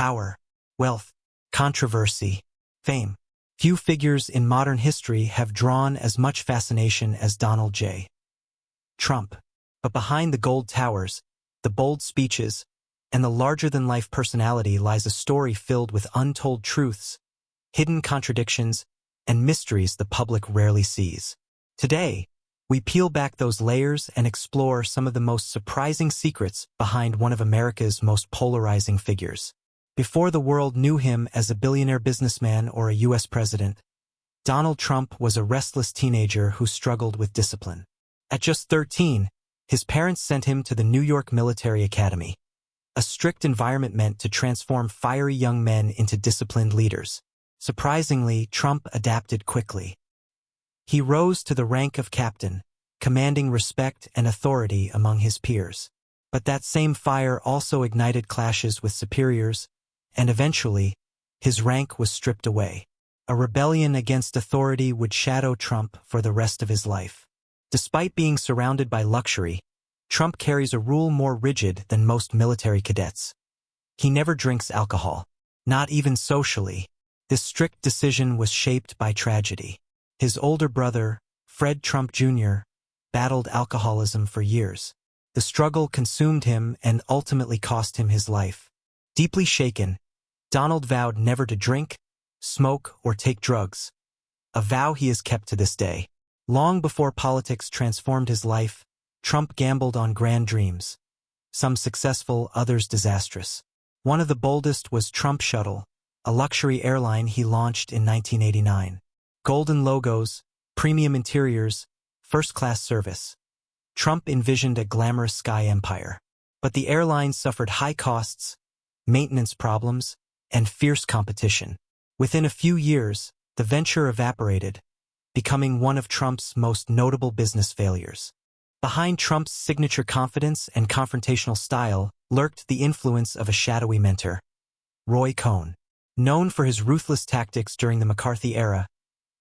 power, wealth, controversy, fame. Few figures in modern history have drawn as much fascination as Donald J. Trump. But behind the gold towers, the bold speeches, and the larger-than-life personality lies a story filled with untold truths, hidden contradictions, and mysteries the public rarely sees. Today, we peel back those layers and explore some of the most surprising secrets behind one of America's most polarizing figures. Before the world knew him as a billionaire businessman or a U.S. president, Donald Trump was a restless teenager who struggled with discipline. At just 13, his parents sent him to the New York Military Academy, a strict environment meant to transform fiery young men into disciplined leaders. Surprisingly, Trump adapted quickly. He rose to the rank of captain, commanding respect and authority among his peers. But that same fire also ignited clashes with superiors, and eventually, his rank was stripped away. A rebellion against authority would shadow Trump for the rest of his life. Despite being surrounded by luxury, Trump carries a rule more rigid than most military cadets. He never drinks alcohol, not even socially. This strict decision was shaped by tragedy. His older brother, Fred Trump Jr., battled alcoholism for years. The struggle consumed him and ultimately cost him his life. Deeply shaken, Donald vowed never to drink, smoke, or take drugs, a vow he has kept to this day. Long before politics transformed his life, Trump gambled on grand dreams, some successful, others disastrous. One of the boldest was Trump Shuttle, a luxury airline he launched in 1989. Golden logos, premium interiors, first-class service. Trump envisioned a glamorous sky empire. But the airline suffered high costs, maintenance problems, and fierce competition. Within a few years, the venture evaporated, becoming one of Trump's most notable business failures. Behind Trump's signature confidence and confrontational style lurked the influence of a shadowy mentor, Roy Cohn. Known for his ruthless tactics during the McCarthy era,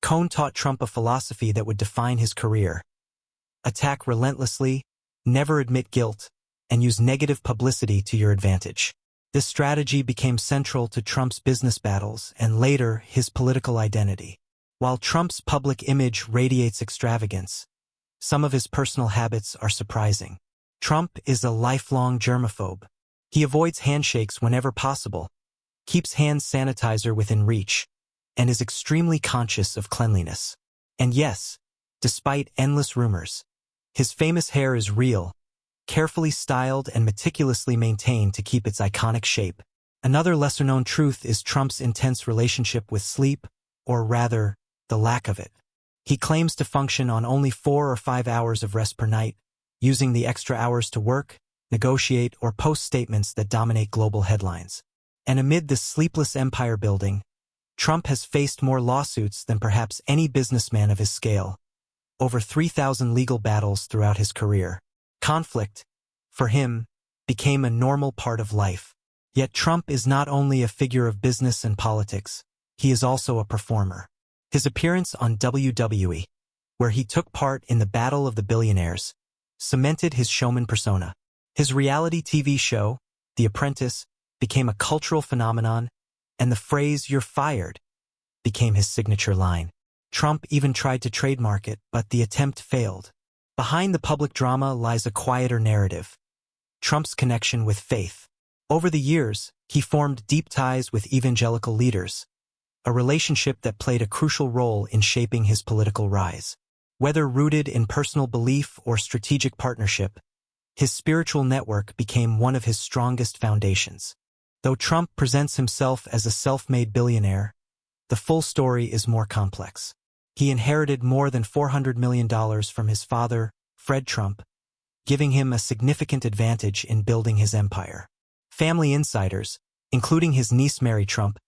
Cohn taught Trump a philosophy that would define his career. Attack relentlessly, never admit guilt, and use negative publicity to your advantage. This strategy became central to Trump's business battles and later his political identity. While Trump's public image radiates extravagance, some of his personal habits are surprising. Trump is a lifelong germaphobe. He avoids handshakes whenever possible, keeps hand sanitizer within reach, and is extremely conscious of cleanliness. And yes, despite endless rumors, his famous hair is real, carefully styled and meticulously maintained to keep its iconic shape. Another lesser-known truth is Trump's intense relationship with sleep, or rather, the lack of it. He claims to function on only 4 or 5 hours of rest per night, using the extra hours to work, negotiate, or post statements that dominate global headlines. And amid this sleepless empire building, Trump has faced more lawsuits than perhaps any businessman of his scale. Over 3,000 legal battles throughout his career. Conflict, for him, became a normal part of life. Yet Trump is not only a figure of business and politics, he is also a performer. His appearance on WWE, where he took part in the Battle of the Billionaires, cemented his showman persona. His reality TV show, The Apprentice, became a cultural phenomenon, and the phrase "you're fired" became his signature line. Trump even tried to trademark it, but the attempt failed. Behind the public drama lies a quieter narrative, Trump's connection with faith. Over the years, he formed deep ties with evangelical leaders, a relationship that played a crucial role in shaping his political rise. Whether rooted in personal belief or strategic partnership, his spiritual network became one of his strongest foundations. Though Trump presents himself as a self-made billionaire, the full story is more complex. He inherited more than $400 million from his father, Fred Trump, giving him a significant advantage in building his empire. Family insiders, including his niece Mary Trump,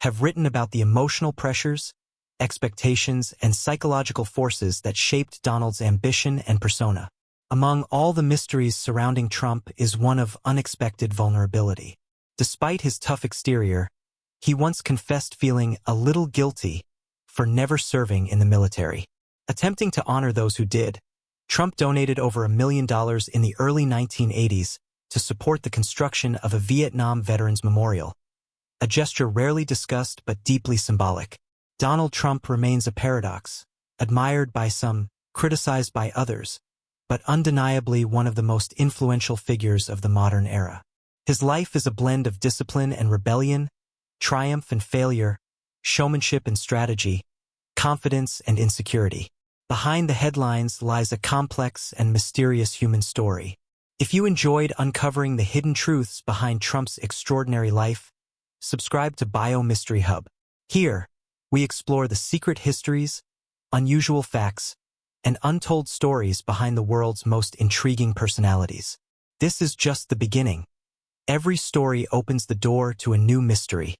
have written about the emotional pressures, expectations, and psychological forces that shaped Donald's ambition and persona. Among all the mysteries surrounding Trump is one of unexpected vulnerability. Despite his tough exterior, he once confessed feeling a little guilty for never serving in the military. Attempting to honor those who did, Trump donated over $1 million in the early 1980s to support the construction of a Vietnam Veterans Memorial, a gesture rarely discussed but deeply symbolic. Donald Trump remains a paradox, admired by some, criticized by others, but undeniably one of the most influential figures of the modern era. His life is a blend of discipline and rebellion, triumph and failure, showmanship and strategy, confidence and insecurity. Behind the headlines lies a complex and mysterious human story. If you enjoyed uncovering the hidden truths behind Trump's extraordinary life, subscribe to BioMystery Hub. Here, we explore the secret histories, unusual facts, and untold stories behind the world's most intriguing personalities. This is just the beginning. Every story opens the door to a new mystery.